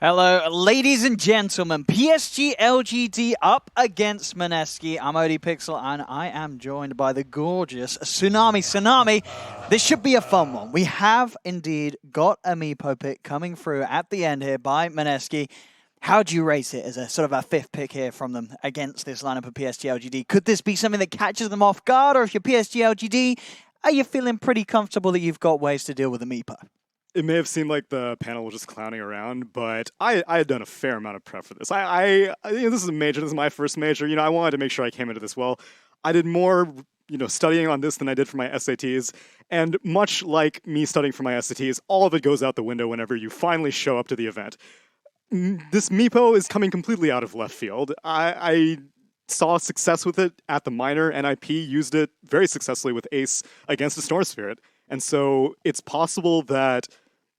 Hello, ladies and gentlemen. PSG.LGD up against Mineski. I'm ODPixel, and I am joined by the gorgeous Tsunami. Tsunami, this should be a fun one. We have indeed got a Meepo pick coming through at the end here by Mineski. How do you rate it as a sort of a fifth pick here from them against this lineup of PSG.LGD? Could this be something that catches them off guard, or if you're PSG.LGD, are you feeling pretty comfortable that you've got ways to deal with a Meepo? It may have seemed like the panel was just clowning around, but I had done a fair amount of prep for this. I this is a major. This is my first major. I wanted to make sure I came into this well. I did more, studying on this than I did for my SATs. And much like me studying for my SATs, all of it goes out the window whenever you finally show up to the event. This Meepo is coming completely out of left field. I saw success with it at the minor, and IP used it very successfully with Ace against the Storm Spirit. And so it's possible that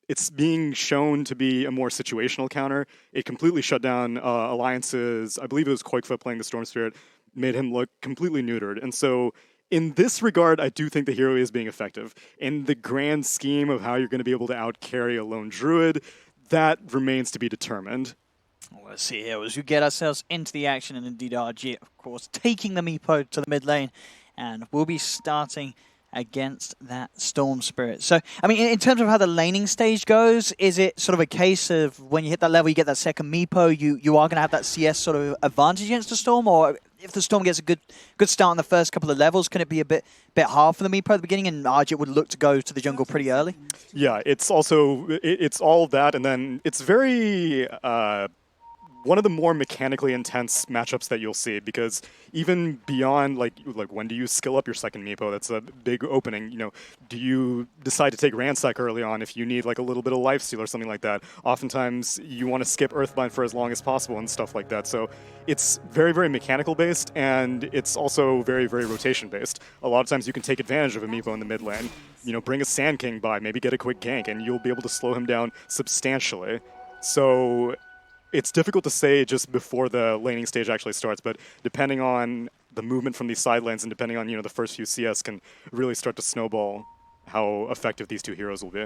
it's being shown to be a more situational counter. It completely shut down Alliance's, I believe it was Koikfa playing the Storm Spirit, made him look completely neutered. And so in this regard, I do think the hero is being effective. In the grand scheme of how you're going to be able to out-carry a lone druid, that remains to be determined. Let's see here as we get ourselves into the action, and indeed RG, of course, taking the Meepo to the mid lane, and we'll be starting against that Storm Spirit. So, I mean, in terms of how the laning stage goes, is it sort of a case of when you hit that level, you get that second Meepo, you are going to have that CS sort of advantage against the Storm? Or if the Storm gets a good start in the first couple of levels, can it be a bit hard for the Meepo at the beginning, and Arjit would look to go to the jungle pretty early? Yeah, it's also, it's all of that, and then it's very one of the more mechanically intense matchups that you'll see, because even beyond like when do you skill up your second Meepo? That's a big opening. Do you decide to take Ransack early on if you need like a little bit of lifesteal or something like that? Oftentimes you want to skip Earthbind for as long as possible and stuff like that. So it's very, very mechanical based, and it's also very, very rotation based. A lot of times you can take advantage of a Meepo in the mid lane. Bring a Sand King by, maybe get a quick gank, and you'll be able to slow him down substantially. So it's difficult to say just before the laning stage actually starts, but depending on the movement from these side lanes and depending on the first few CS can really start to snowball how effective these two heroes will be.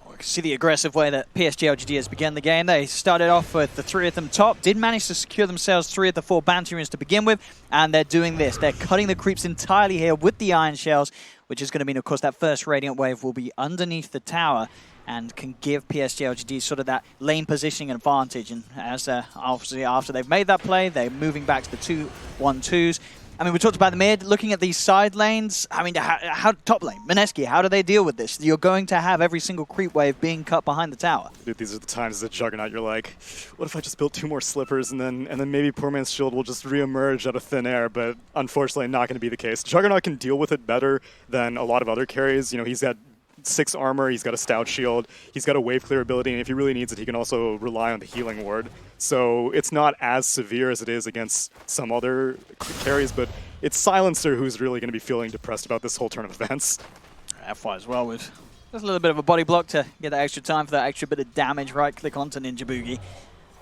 We can see the aggressive way that PSG.LGD has begun the game. They started off with the three of them top, did manage to secure themselves 3 of the 4 bounty runes to begin with, and they're doing this. They're cutting the creeps entirely here with the Iron Shells, which is going to mean, of course, that first Radiant Wave will be underneath the tower and can give PSG.LGD sort of that lane positioning advantage. And as obviously after they've made that play, they're moving back to the 2-1-2s. I mean, we talked about the mid, looking at these side lanes. I mean, how top lane, Mineski, how do they deal with this? You're going to have every single creep wave being cut behind the tower. Dude, these are the times as a Juggernaut you're like, what if I just built 2 more slippers and then maybe Poor Man's Shield will just reemerge out of thin air, but unfortunately not going to be the case. Juggernaut can deal with it better than a lot of other carries. He's got 6 armor, he's got a stout shield, he's got a wave clear ability, and if he really needs it, he can also rely on the healing ward. So it's not as severe as it is against some other carries, but it's Silencer who's really going to be feeling depressed about this whole turn of events. FY as well with just a little bit of a body block to get that extra time for that extra bit of damage. Right click onto Ninja Boogie.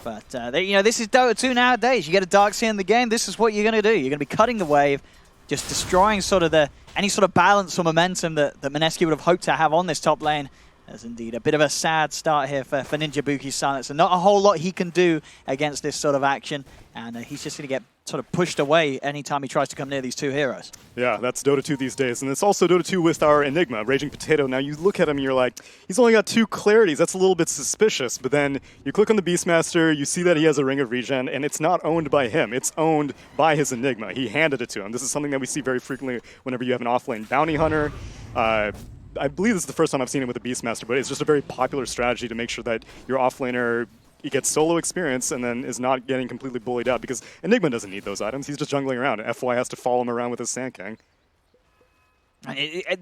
But this is Dota 2 nowadays. You get a Darkseer in the game, this is what you're going to do. You're going to be cutting the wave, just destroying sort of any sort of balance or momentum that Mineski would have hoped to have on this top lane. There's indeed a bit of a sad start here for Ninja Boogie's Silencer. Not a whole lot he can do against this sort of action, and he's just going to get sort of pushed away anytime he tries to come near these 2 heroes. Yeah, that's Dota 2 these days, and it's also Dota 2 with our Enigma, Raging Potato. Now you look at him and you're like, he's only got 2 clarities, that's a little bit suspicious, but then you click on the Beastmaster, you see that he has a Ring of Regen, and it's not owned by him, it's owned by his Enigma. He handed it to him. This is something that we see very frequently whenever you have an offlane bounty hunter. I believe this is the first time I've seen it with a Beastmaster, but it's just a very popular strategy to make sure that your offlaner gets solo experience and then is not getting completely bullied out, because Enigma doesn't need those items. He's just jungling around. FY has to follow him around with his Sand King.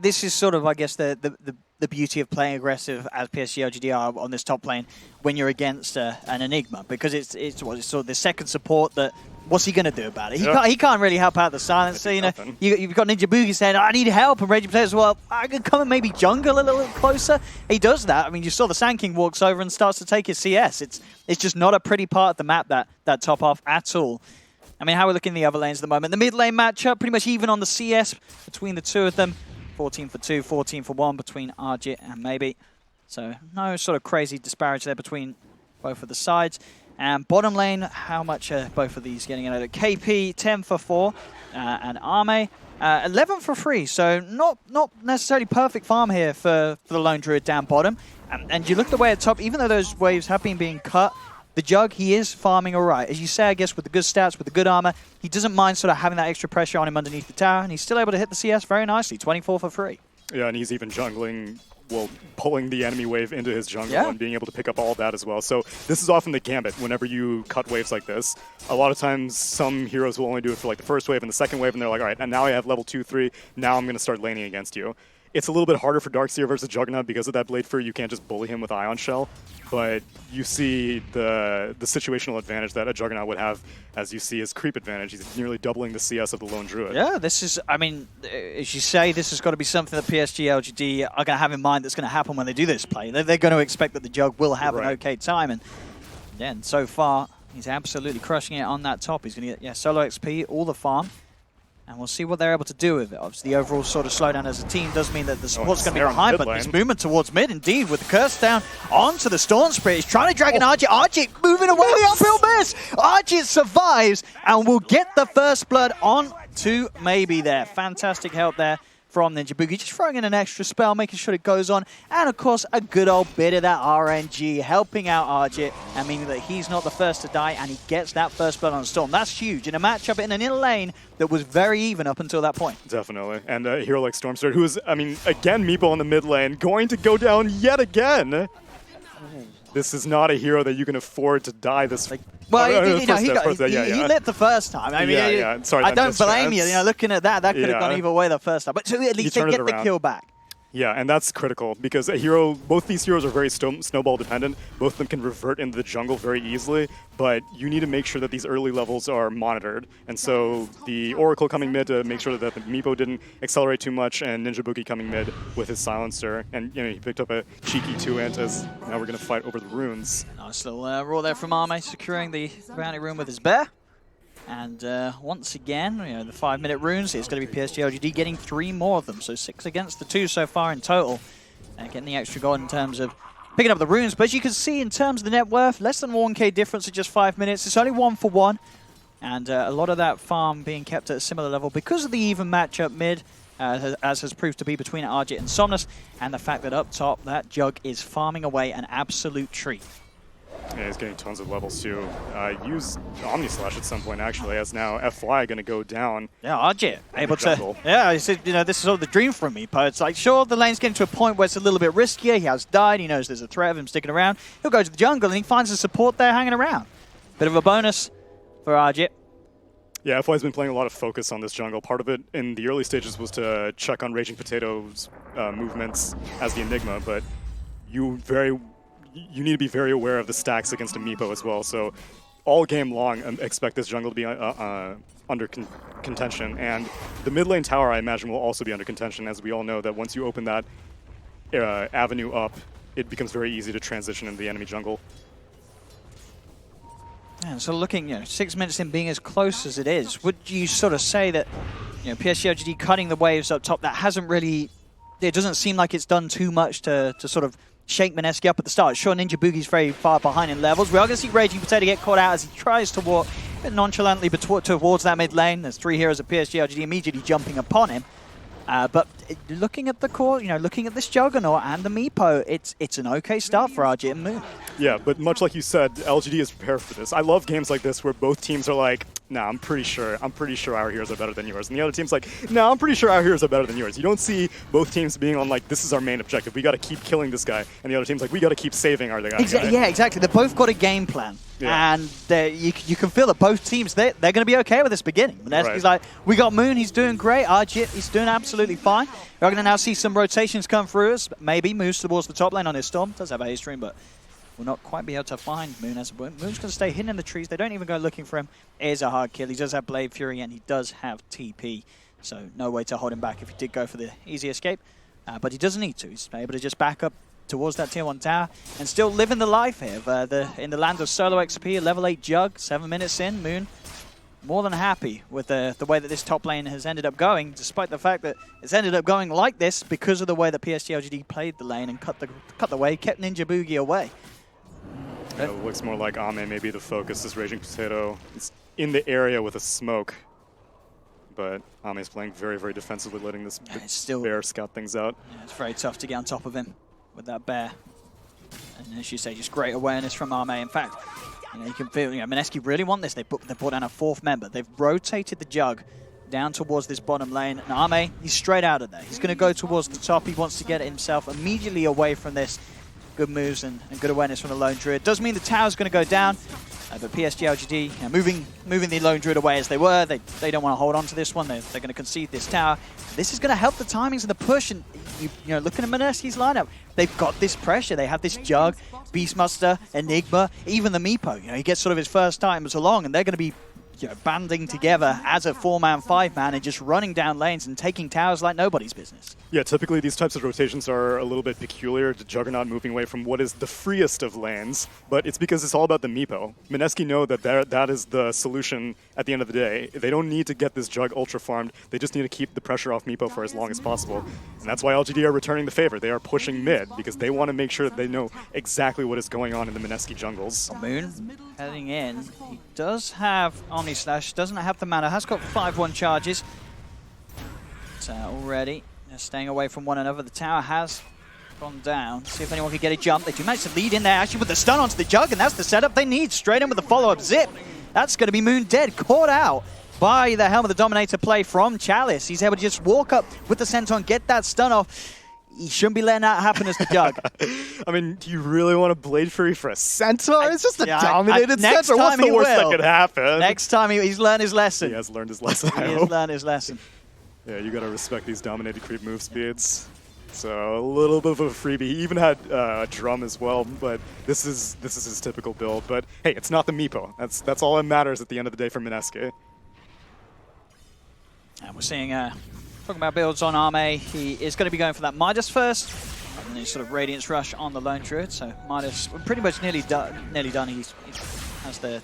This is sort of, I guess, the beauty of playing aggressive as PSG.LGD are on this top lane when you're against an Enigma, because it's sort of the second support that, what's he going to do about it? He can't really help out the Silencer. You've got Ninja Boogie saying, I need help, and Raging Potato, well, I could come and maybe jungle a little bit closer. He does that. I mean, you saw the Sand King walks over and starts to take his CS. It's just not a pretty part of the map, that top half at all. I mean, how we're looking at the other lanes at the moment. The mid lane matchup, pretty much even on the CS between the 2 of them. 14 for 2, 14 for 1 between Arjit and Maybe. So no sort of crazy disparity there between both of the sides. And bottom lane, how much are both of these getting out of KP? 10 for 4, and Arme 11 for 3. So not necessarily perfect farm here for the Lone Druid down bottom. And you look at the way at top, even though those waves have been being cut, the Jug, he is farming all right. As you say, I guess, with the good stats, with the good armor, he doesn't mind sort of having that extra pressure on him underneath the tower, and he's still able to hit the CS very nicely, 24 for 3. Yeah, and he's even jungling, well, pulling the enemy wave into his jungle and being able to pick up all of that as well. So this is often the gambit whenever you cut waves like this. A lot of times some heroes will only do it for like the first wave and the second wave, and they're like, all right, and now I have level 2, 3, now I'm going to start laning against you. It's a little bit harder for Darkseer versus Juggernaut because of that Blade Fury. You can't just bully him with Ion Shell, but you see the situational advantage that a Juggernaut would have as you see his creep advantage. He's nearly doubling the CS of the Lone Druid. Yeah, this is, I mean, as you say, this has got to be something that PSG.LGD are going to have in mind that's going to happen when they do this play. They're going to expect that the Jug will have an okay time, and then so far, he's absolutely crushing it on that top. He's going to get solo XP, all the farm. And we'll see what they're able to do with it. Obviously, the overall sort of slowdown as a team does mean that the support's going to be behind, but this movement towards mid, indeed, with the curse down onto the Storm Spirit. He's trying to drag an Arjit. Arjit moving away the uphill miss. Arjit survives and will get the first blood on to maybe there. Fantastic help there from Ninja Boogie, just throwing in an extra spell, making sure it goes on, and of course a good old bit of that RNG helping out Arjit, and meaning that he's not the first to die, and he gets that first blood on Storm. That's huge in a matchup in an inner lane that was very even up until that point. Definitely, and a hero like Stormstart, who is, I mean, again, Meepo on the mid lane, going to go down yet again. This is not a hero that you can afford to die this. Well, he lit the first time. I mean, Sorry, I don't blame you. Looking at that, that could have gone either way the first time. But at least they get the kill back. Yeah, and that's critical because a hero, both these heroes are very snowball dependent. Both of them can revert into the jungle very easily, but you need to make sure that these early levels are monitored. And so the Oracle coming mid to make sure that the Meepo didn't accelerate too much, and Ninja Boogie coming mid with his silencer. And he picked up a cheeky 2-int as now we're going to fight over the runes. Nice little roll there from Arme, securing the bounty rune with his bear. And once again, the 5-minute runes, it's going to be PSG.LGD getting 3 more of them. So 6 against the 2 so far in total. Getting the extra gold in terms of picking up the runes. But as you can see, in terms of the net worth, less than 1k difference in just 5 minutes. It's only 1 for 1. And a lot of that farm being kept at a similar level because of the even matchup mid, as has proved to be between Arjit and Somnus. And the fact that up top, that Jug is farming away an absolute treat. Yeah, he's getting tons of levels too. Use Omni Slash at some point actually, as now FY going to go down. Yeah, Arjit able to. Yeah, he said, this is all the dream from me. But it's like, sure, the lane's getting to a point where it's a little bit riskier. He has died. He knows there's a threat of him sticking around. He'll go to the jungle and he finds the support there hanging around. Bit of a bonus for Arjit. Yeah, FY's been playing a lot of focus on this jungle. Part of it in the early stages was to check on Raging Potato's movements as the Enigma, but you need to be very aware of the stacks against a Meepo as well. So all game long, expect this jungle to be under contention. And the mid lane tower, I imagine, will also be under contention, as we all know that once you open that avenue up, it becomes very easy to transition into the enemy jungle. Yeah, so looking, 6 minutes in being as close as it is, would you sort of say that, PSG.LGD cutting the waves up top, that hasn't really, it doesn't seem like it's done too much to sort of shake Mineski up at the start. Sure, Ninja Boogie's very far behind in levels. We are going to see Raging Potato get caught out as he tries to walk a bit nonchalantly towards that mid lane. There's 3 heroes of PSG.LGD immediately jumping upon him. But looking at the core, looking at this Juggernaut and the Meepo, it's an okay start for Arjit and Moon. Yeah, but much like you said, LGD is prepared for this. I love games like this where both teams are like, nah, I'm pretty sure our heroes are better than yours. And the other team's like, no, I'm pretty sure our heroes are better than yours. You don't see both teams being on like, this is our main objective. We got to keep killing this guy. And the other team's like, we got to keep saving our guy. Yeah, exactly. They've both got a game plan. Yeah. And you can feel that both teams, they're going to be okay with this beginning. Mineski's like, we got Moon, he's doing great. Arjit, he's doing absolutely fine. We're going to now see some rotations come through us. Maybe moves towards the top lane on his Storm. Does have a haste stream, but will not quite be able to find Moon as a Moon's going to stay hidden in the trees. They don't even go looking for him. It is a hard kill. He does have Blade Fury and he does have TP. So no way to hold him back if he did go for the easy escape. But he doesn't need to. He's able to just back up towards that tier 1 tower and still living the life here. In the land of solo XP, a level 8 Jug, 7 minutes in. Moon more than happy with the way that this top lane has ended up going, despite the fact that it's ended up going like this because of the way that PSG.LGD played the lane and cut the way, kept Ninja Boogie away. It looks more like Ame may be the focus. This Raging Potato is in the area with a smoke. But Ame's playing very, very defensively, letting this bear scout things out. Yeah, it's very tough to get on top of him with that bear. And as you say, just great awareness from Ame. In fact, you can feel, Mineski really want this. They brought down a 4th member. They've rotated the jug down towards this bottom lane. And Ame, he's straight out of there. He's going to go towards the top. He wants to get himself immediately away from this. Good moves and good awareness from the Lone Druid. Does mean the tower's going to go down. But PSG.LGD, moving the Lone Druid away as they were. They don't want to hold on to this one. They're going to concede this tower. This is going to help the timings of the push. And looking at Mineski's lineup, they've got this pressure. They have this Jug, Beastmaster, Enigma, even the Meepo. He gets sort of his first times along, and they're going to be banding together as a 4-man, 5-man, and just running down lanes and taking towers like nobody's business. Yeah, typically these types of rotations are a little bit peculiar to Juggernaut moving away from what is the freest of lanes, but it's because it's all about the Meepo. Mineski know that that is the solution at the end of the day. They don't need to get this Jug ultra farmed, they just need to keep the pressure off Meepo for as long as possible. And that's why LGD are returning the favor. They are pushing mid because they want to make sure that they know exactly what is going on in the Mineski jungles. Moon heading in. He does have Omni Slash, doesn't have the mana, has got 5-1 charges. So already they're staying away from one another. The tower has gone down. See if anyone can get a jump. They do manage to lead in there actually with the stun onto the Jug, and that's the setup they need. Straight in with the follow-up zip. That's going to be Moon dead, caught out by the Helm of the Dominator play from Chalice. He's able to just walk up with the Centaur and get that stun off. He shouldn't be letting that happen as the Jug. I mean, do you really want a Blade Fury for a Centaur? It's just a dominated Centaur. What's the worst that could happen? Next time he's learned his lesson. He has learned his lesson, He has learned his lesson. Yeah, you gotta respect these dominated creep move speeds. So a little bit of a freebie. He even had a drum as well, but this is his typical build. But hey, it's not the Meepo. That's all that matters at the end of the day for Mineski. And we're seeing talking about builds on Ame, he is going to be going for that Midas first, and then sort of Radiance Rush on the Lone Druid. So Midas pretty much nearly done. He has the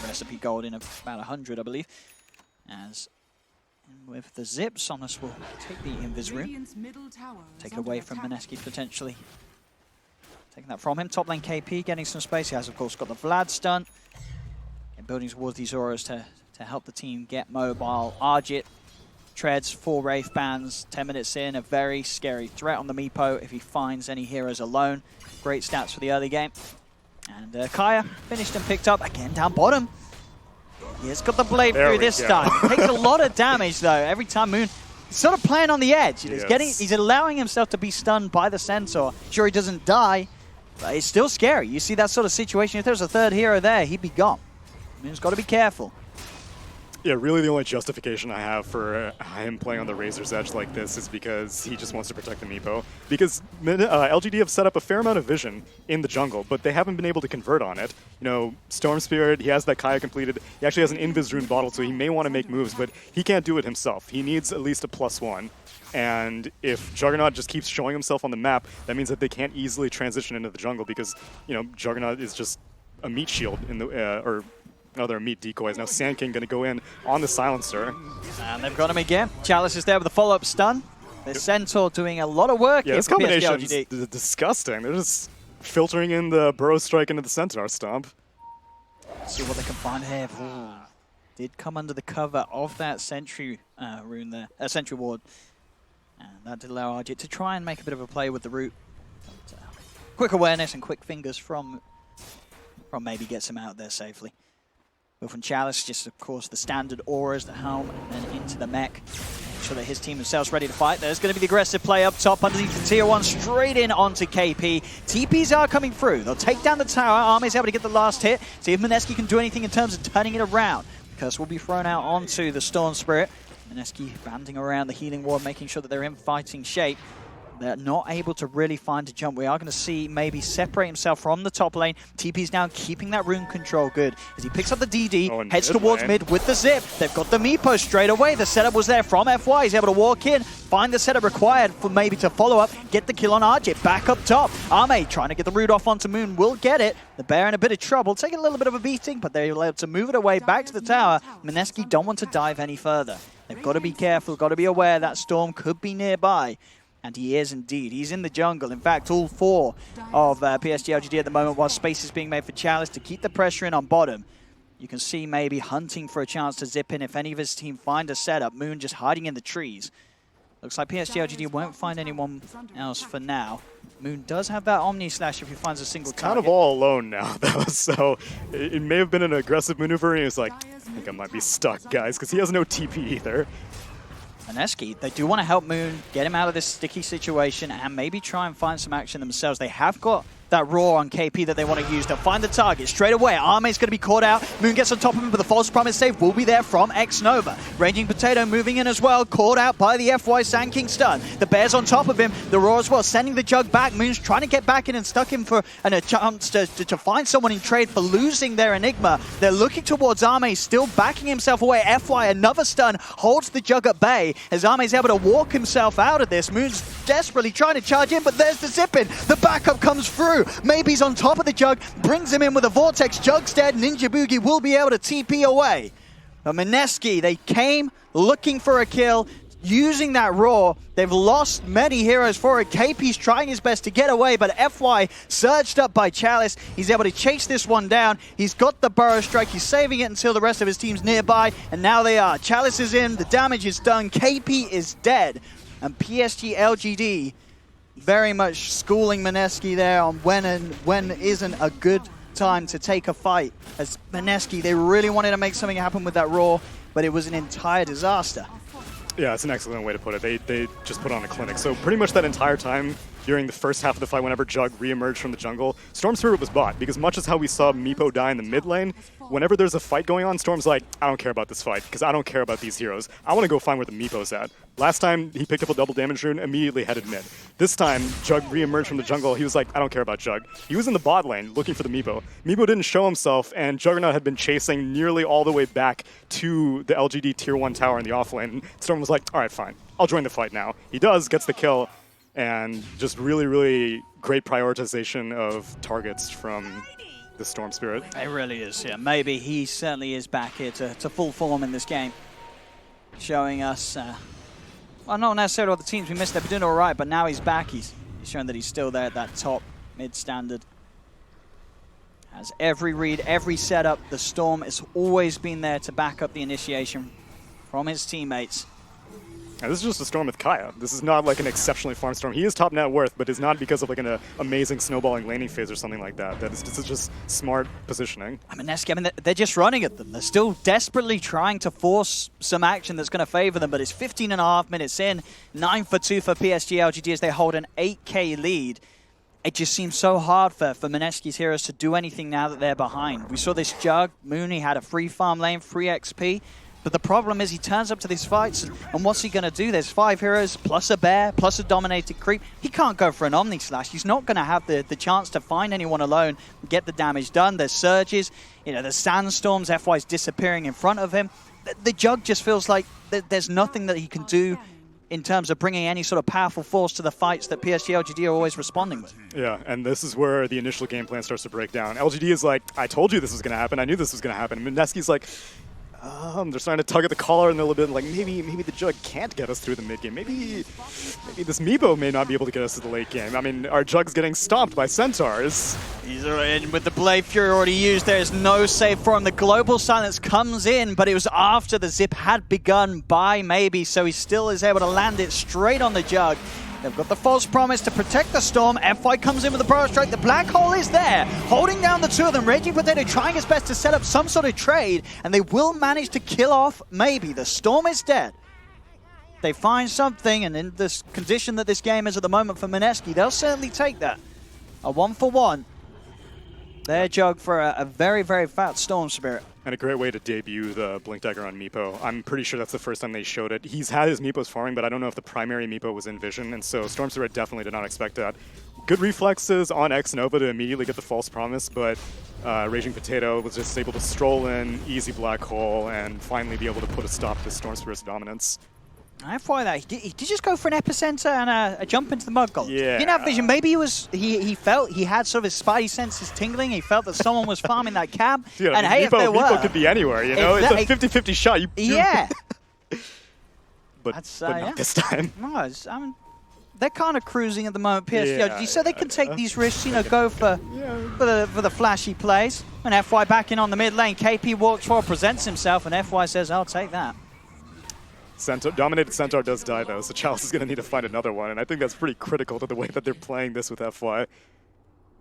recipe gold in about 100, I believe. As with the zips, Somnus will take the Invis Room, take it away from Mineski potentially. Taking that from him. Top lane KP getting some space. He has of course got the Vlad stun. And building towards these auras to help the team get mobile. Arjit treads 4 Wraith Bands, 10 minutes in, a very scary threat on the Meepo if he finds any heroes alone. Great stats for the early game. And Kaya finished and picked up, again down bottom. He has got the blade through this time. Takes a lot of damage though, every time Moon. He's sort of playing on the edge. He's allowing himself to be stunned by the Centaur. Sure, he doesn't die, but it's still scary. You see that sort of situation, if there's a 3rd hero there, he'd be gone. Moon's got to be careful. Yeah, really the only justification I have for him playing on the Razor's Edge like this is because he just wants to protect the Meepo. Because LGD have set up a fair amount of vision in the jungle, but they haven't been able to convert on it. Storm Spirit, he has that Kaya completed. He actually has an Invis Rune bottle, so he may want to make moves, but he can't do it himself. He needs at least a +1. And if Juggernaut just keeps showing himself on the map, that means that they can't easily transition into the jungle because, Juggernaut is just a meat shield in the, they're meat decoys. Now Sand King going to go in on the Silencer. And they've got him again. Chalice is there with a follow-up stun. The Centaur doing a lot of work here. This combination is disgusting. They're just filtering in the Burrow Strike into the Centaur stomp. Let's see what they can find here. Ooh. Did come under the cover of that Sentry rune there, Sentry Ward. And that did allow Arjit to try and make a bit of a play with the root. But, quick awareness and quick fingers from maybe gets him out there safely. But from Chalice, just of course the standard auras, the helm, and then into the mech. Make sure that his team themselves ready to fight. There's going to be the aggressive play up top underneath the tier 1, straight in onto KP. TPs are coming through. They'll take down the tower. Ame's able to get the last hit. See if Mineski can do anything in terms of turning it around. Curse will be thrown out onto the Storm Spirit. Mineski banding around the healing ward, making sure that they're in fighting shape. They're not able to really find a jump. We are going to see maybe separate himself from the top lane. TP's down, keeping that rune control good. As he picks up the DD, heads towards mid with the zip. They've got the Meepo straight away. The setup was there from FY. He's able to walk in, find the setup required for maybe to follow up, get the kill on Arjit. Back up top. Ame trying to get the root off onto Moon. Will get it. The bear in a bit of trouble. Taking a little bit of a beating, but they're able to move it away back to the tower. Mineski don't want to dive any further. They've got to be careful, got to be aware that Storm could be nearby. And he is indeed. He's in the jungle. In fact, all 4 of PSG.LGD at the moment, while space is being made for Chalice to keep the pressure in on bottom. You can see maybe hunting for a chance to zip in if any of his team find a setup. Moon just hiding in the trees. Looks like PSG.LGD won't find anyone else for now. Moon does have that Omni Slash if he finds a single target. Kind of all alone now, though, so it may have been an aggressive maneuver, and he was like, I think I might be stuck, guys, because he has no TP either. Mineski, they do want to help Moon, get him out of this sticky situation, and maybe try and find some action themselves. They have got that roar on KP that they want to use. They'll find the target straight away. Arme's going to be caught out. Moon gets on top of him, but the false promise save will be there from X-Nova. Raging Potato moving in as well, caught out by the FY Sand King stun. The Bear's on top of him. The roar as well, sending the Jug back. Moon's trying to get back in and stuck him for a chance to find someone in trade for losing their Enigma. They're looking towards Arme, still backing himself away. FY, another stun, holds the Jug at bay as Arme's able to walk himself out of this. Moon's desperately trying to charge in, but there's the zip-in. The backup comes through. Maybe he's on top of the Jug, brings him in with a Vortex. Jug's dead. Ninja Boogie will be able to TP away. But Mineski, they came looking for a kill, using that roar. They've lost many heroes for it. KP's trying his best to get away, but FY surged up by Chalice. He's able to chase this one down. He's got the Burrow Strike. He's saving it until the rest of his team's nearby, and now they are. Chalice is in. The damage is done. KP is dead. And PSG.LGD very much schooling Mineski there on when isn't a good time to take a fight. As Mineski, they really wanted to make something happen with that roar, but it was an entire disaster. Yeah, it's an excellent way to put it. They just put on a clinic. So pretty much that entire time during the first half of the fight, whenever Jug re-emerged from the jungle, Storm Spirit was bought, because much as how we saw Meepo die in the mid lane, whenever there's a fight going on, Storm's like, I don't care about this fight, because I don't care about these heroes. I want to go find where the Meepo's at. Last time, he picked up a double damage rune, immediately headed mid. This time, Jug re-emerged from the jungle. He was like, I don't care about Jug. He was in the bot lane looking for the Meepo. Meepo didn't show himself, and Juggernaut had been chasing nearly all the way back to the LGD tier 1 tower in the offlane. Storm was like, all right, fine. I'll join the fight now. He does, gets the kill, and just really, really great prioritization of targets from the Storm Spirit. It really is, yeah. Maybe he certainly is back here to full form in this game. Showing us, well, not necessarily all the teams we missed, they've been doing all right, but now he's back. He's showing that he's still there at that top mid-standard. Has every read, every setup. The Storm has always been there to back up the initiation from his teammates. And this is just a Storm with Kaya. This is not like an exceptionally farmed Storm. He is top net worth, but it's not because of like an amazing snowballing laning phase or something like that. This is just smart positioning. I mean, they're just running at them. They're still desperately trying to force some action that's going to favor them, but it's 15.5 minutes in, 9 for 2 for PSG.LGD as they hold an 8K lead. It just seems so hard for Mineski's heroes to do anything now that they're behind. We saw this Jug. Mooney had a free farm lane, free XP. But the problem is he turns up to these fights, and what's he going to do? There's 5 heroes, plus a bear, plus a dominated creep. He can't go for an Omni Slash. He's not going to have the chance to find anyone alone, get the damage done. There's surges, there's sandstorms, FY's disappearing in front of him. The Jug just feels like there's nothing that he can do in terms of bringing any sort of powerful force to the fights that PSG.LGD are always responding with. Yeah, and this is where the initial game plan starts to break down. LGD is like, I told you this was going to happen. I knew this was going to happen. Mineski's like, they're starting to tug at the collar, and they're a little bit like, maybe the Jug can't get us through the mid game. Maybe this Meepo may not be able to get us to the late game. I mean, our Jug's getting stomped by Centaurs. He's in with the Blade Fury already used. There's no save for him. The Global Silence comes in, but it was after the zip had begun by Maybe, so he still is able to land it straight on the Jug. They've got the false promise to protect the Storm. FY comes in with the Burrow Strike. The Black Hole is there, holding down the two of them. Raging Potato trying his best to set up some sort of trade, and they will manage to kill off Maybe. The Storm is dead. They find something, and in this condition that this game is at the moment for Mineski, they'll certainly take that. A 1-for-1. Their Jug for a very, very fat Storm Spirit. And a great way to debut the Blink Dagger on Meepo. I'm pretty sure that's the first time they showed it. He's had his Meepos farming, but I don't know if the primary Meepo was in vision, and so Storm Spirit definitely did not expect that. Good reflexes on X-Nova to immediately get the false promise, but Raging Potato was just able to stroll in, easy black hole, and finally be able to put a stop to Storm Spirit's dominance. I follow that. He did just go for an epicenter and a jump into the mud gold. Yeah. He didn't have vision. Maybe he felt he had sort of his spidey senses tingling. He felt that someone was farming that cab. Yeah, and hey, if there were, Meepo could be anywhere, you know? It's a 50-50 shot. Yeah. but not this time. No, they're kind of cruising at the moment, PSG.LGD, so they can take these risks, you know, go for the flashy plays. And FY back in on the mid lane. KP walks forward, presents himself, and FY says, I'll take that. Dominated Centaur does die, though, so Chalice is going to need to find another one, and I think that's pretty critical to the way that they're playing this with FY.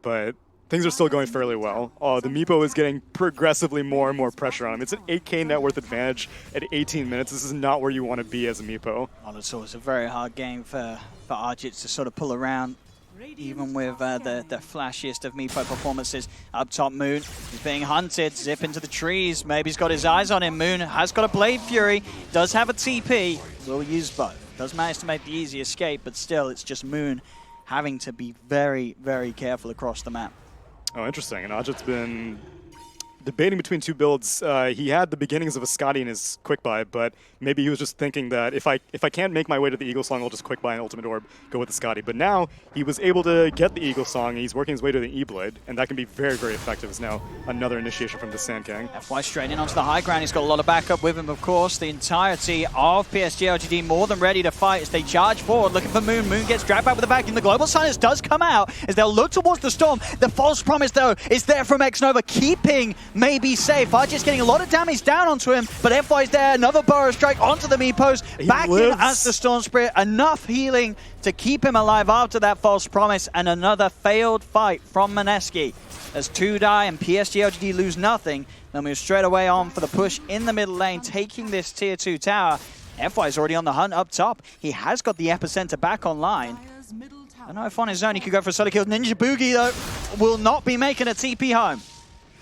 But things are still going fairly well. The Meepo is getting progressively more and more pressure on him. It's an 8k net worth advantage at 18 minutes. This is not where you want to be as a Meepo. Well, it's always a very hard game for Argit to sort of pull around, even with the flashiest of Meepo performances. Up top, Moon is being hunted, zip into the trees. Maybe he's got his eyes on him. Moon has got a Blade Fury, does have a TP, will use both. Does manage to make the easy escape, but still, it's just Moon having to be very, very careful across the map. Oh, interesting. And Ajit's been debating between two builds. He had the beginnings of a Scotty in his quick buy, but maybe he was just thinking that if I can't make my way to the Eagle Song, I'll just quick buy an Ultimate Orb, go with the Scotty. But now he was able to get the Eagle Song, and he's working his way to the E-Blade, and that can be very, very effective. It's now another initiation from the Sand King. FY straight in onto the high ground. He's got a lot of backup with him, of course. The entirety of PSG.LGD more than ready to fight as they charge forward, looking for Moon. Moon gets dragged back with the back, and the Global Silence does come out as they'll look towards the Storm. The false promise, though, is there from Xnova, keeping maybe safe. Argit's getting a lot of damage down onto him, but FY's there. Another Burrow Strike onto the Meepos. Back in as the Storm Spirit. Enough healing to keep him alive after that false promise, and another failed fight from Mineski. As 2 die and PSG.LGD lose nothing, they'll move straight away on for the push in the middle lane, taking this tier 2 tower. FY's already on the hunt up top. He has got the epicenter back online. I don't know if on his own he could go for a solo kill. Ninja Boogie, though, will not be making a TP home.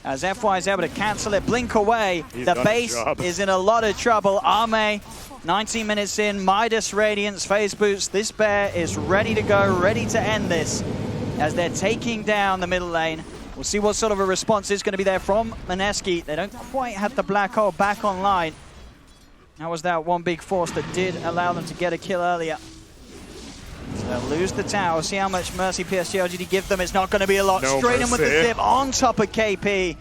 As FY is able to cancel it, blink away. The base is in a lot of trouble. Arme, 19 minutes in, Midas Radiance, phase boots. This bear is ready to go, ready to end this as they're taking down the middle lane. We'll see what sort of a response is going to be there from Mineski. They don't quite have the black hole back online. That was that one big force that did allow them to get a kill earlier. So they'll lose the tower. See how much mercy PSG.LGD give them. It's not going to be a lot. No Straight mercy. in with the zip on top of KP.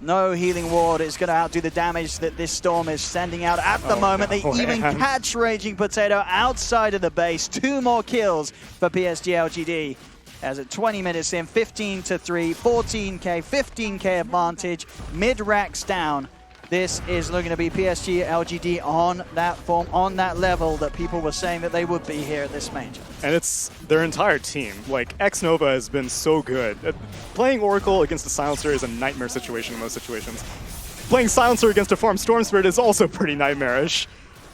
No healing ward is going to outdo the damage that this Storm is sending out at the moment. They even catch Raging Potato outside of the base. 2 more kills for PSG.LGD. As at 20 minutes in, 15-3, 14k, 15k advantage. Mid-racks down. This is looking to be PSG.LGD on that form, on that level that people were saying that they would be here at this major. And it's their entire team. Like, Xnova has been so good. Playing Oracle against a Silencer is a nightmare situation in most situations. Playing Silencer against a farm Storm Spirit is also pretty nightmarish,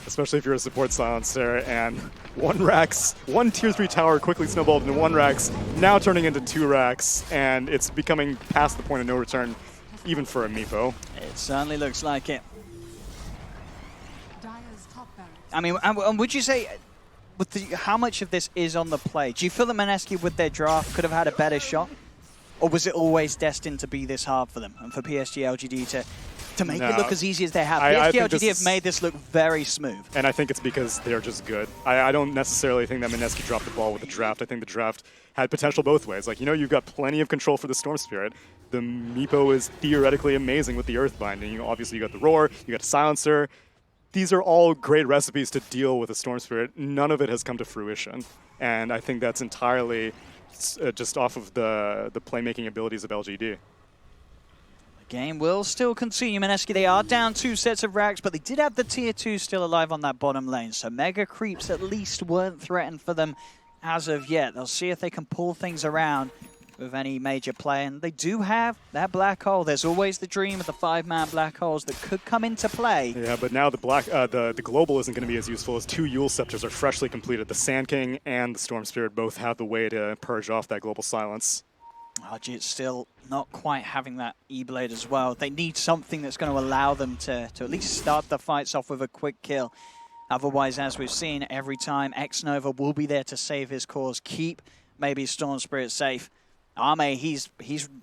especially if you're a support Silencer. And one tier 3 tower quickly snowballed into 1 racks, now turning into 2 racks, and it's becoming past the point of no return, even for a Meepo. It certainly looks like it. I mean, and would you say, with how much of this is on the play? Do you feel that Mineski with their draft could have had a better shot? Or was it always destined to be this hard for them and for PSG.LGD to make it look as easy as they have? PSG.LGD have made this look very smooth. And I think it's because they're just good. I don't necessarily think that Mineski dropped the ball with the draft. I think the draft had potential both ways. Like, you know, you've got plenty of control for the Storm Spirit. The Meepo is theoretically amazing with the Earthbind. And obviously you got the Roar, you got a Silencer. These are all great recipes to deal with a Storm Spirit. None of it has come to fruition. And I think that's entirely just off of the playmaking abilities of LGD. The game will still continue. Mineski, they are down 2 sets of racks, but they did have the tier 2 still alive on that bottom lane. So Mega Creeps at least weren't threatened for them as of yet. They'll see if they can pull things around with any major play. And they do have that black hole. There's always the dream of the 5-man black holes that could come into play. Yeah, but now the global isn't going to be as useful as 2 Yule Scepters are freshly completed. The Sand King and the Storm Spirit both have the way to purge off that global silence. Argit's still not quite having that E-Blade as well. They need something that's going to allow them to at least start the fights off with a quick kill. Otherwise, as we've seen, every time Xnova will be there to save his cause, keep maybe Storm Spirit safe. Arme, he's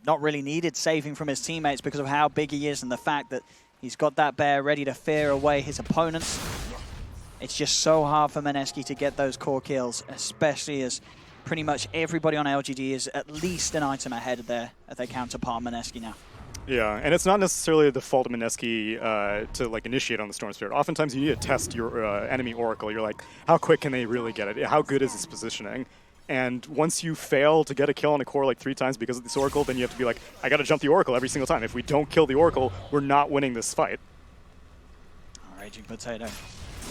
not really needed saving from his teammates because of how big he is and the fact that he's got that bear ready to fear away his opponents. It's just so hard for Mineski to get those core kills, especially as pretty much everybody on LGD is at least an item ahead of their counterpart Mineski now. Yeah, and it's not necessarily the fault of Mineski to like initiate on the Storm Spirit. Oftentimes you need to test your enemy Oracle. You're like, how quick can they really get it? How good is its positioning? And once you fail to get a kill on a core like 3 times because of this Oracle, then you have to be like, I gotta jump the Oracle every single time. If we don't kill the Oracle, we're not winning this fight. Raging Potato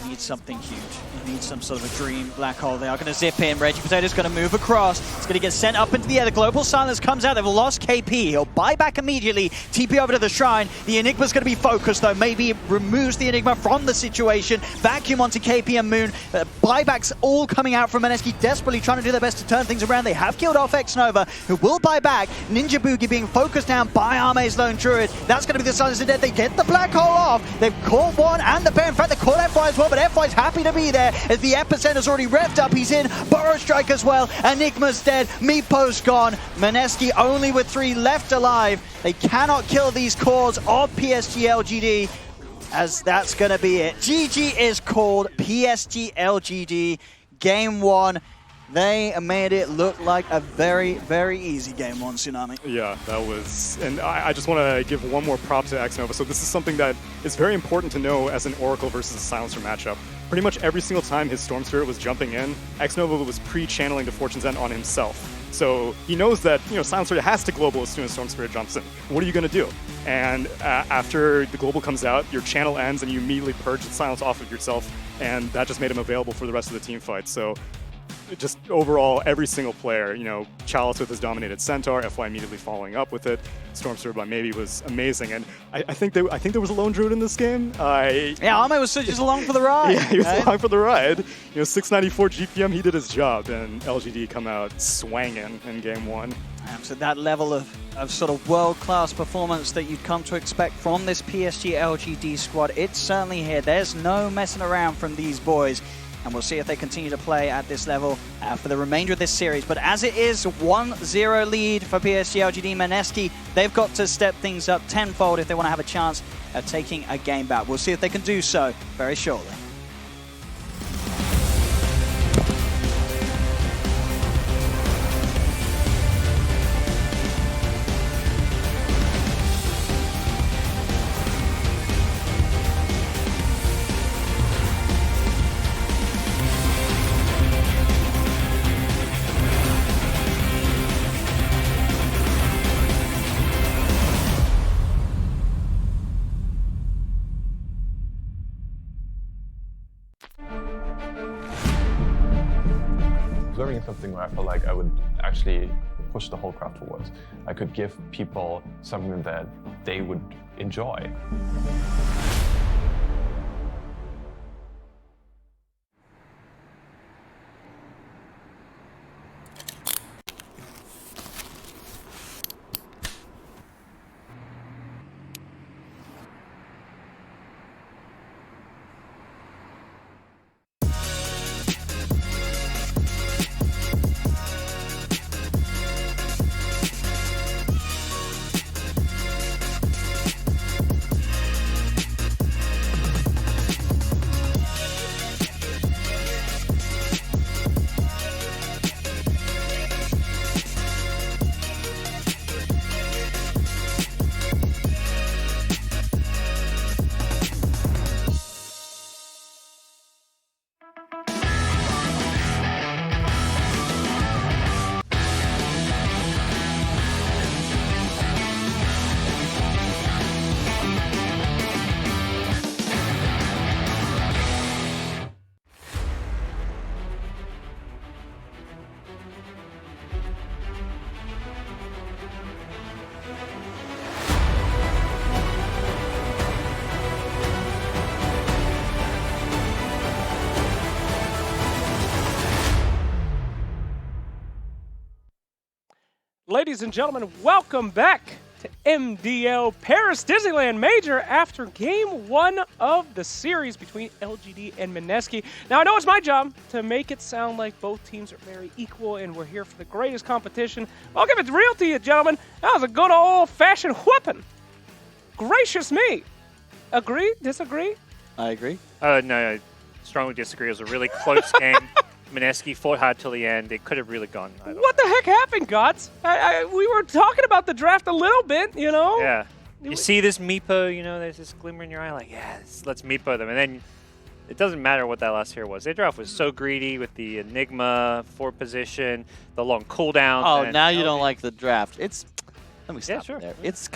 needs something huge. He needs some sort of a dream black hole. They are going to zip in. Raging Potato's going to move across. It's going to get sent up into the air. The Global Silence comes out. They've lost KP. He'll buy back immediately. TP over to the Shrine. The Enigma's going to be focused, though. Maybe it removes the Enigma from the situation. Vacuum onto KP and Moon. Buybacks all coming out from Mineski, desperately trying to do their best to turn things around. They have killed off X-Nova, who will buy back. Ninja Boogie being focused down by Arme's Lone Druid. That's going to be the Silence of Dead. They get the black hole off. They've caught one and the pair. In fact, they caught FY as well, but FY's happy to be there as the Epicenter's already revved up. He's in. Burrow Strike as well. Enigma's dead. Meatpost gone. Mineski only with 3 left alive. They cannot kill these cores of PSG.LGD, as that's going to be it. GG is called. PSG.LGD Game 1. They made it look like a very, very easy Game 1, Tsunami. Yeah, that was... And I just want to give one more prop to X-Nova. So this is something that is very important to know as an Oracle versus a Silencer matchup. Pretty much every single time his Storm Spirit was jumping in, X-Nova was pre-channeling the Fortune's End on himself. So he knows that, Silencer has to global as soon as Storm Spirit jumps in. What are you going to do? And after the global comes out, your channel ends and you immediately purge the silence off of yourself, and that just made him available for the rest of the team fight. So just overall, every single player, Chalice with his dominated Centaur, FY immediately following up with it, Storm Spirit by Maybe was amazing, and I think there was a lone druid in this game. Yeah, Arme was just along for the ride. Yeah, he was along for the ride. 694 GPM, he did his job, and LGD come out swanging in Game 1. So that level of sort of world-class performance that you'd come to expect from this PSG.LGD squad, it's certainly here. There's no messing around from these boys. And we'll see if they continue to play at this level for the remainder of this series. But as it is 1-0 lead for PSG.LGD, Mineski, they've got to step things up tenfold if they want to have a chance at taking a game back. We'll see if they can do so very shortly. Observing something where I felt like I would actually push the whole craft forwards. I could give people something that they would enjoy. Ladies and gentlemen, welcome back to MDL Paris Disneyland Major after Game 1 of the series between LGD and Mineski. Now, I know it's my job to make it sound like both teams are very equal and we're here for the greatest competition. I'll give it real to you, gentlemen. That was a good old-fashioned whooping. Gracious me. Agree? Disagree? I agree. No, I strongly disagree. It was a really close game. Mineski fought hard till the end. It could have really gone. What the heck happened, Gods? We were talking about the draft a little bit, Yeah. You see this Meepo, you know, there's this glimmer in your eye, like, yes, let's Meepo them. And then it doesn't matter what that last tier was. Their draft was so greedy with the Enigma, 4 position, the long cooldowns. Oh, and now you LG. don't like the draft. Let me stop sure. there. It's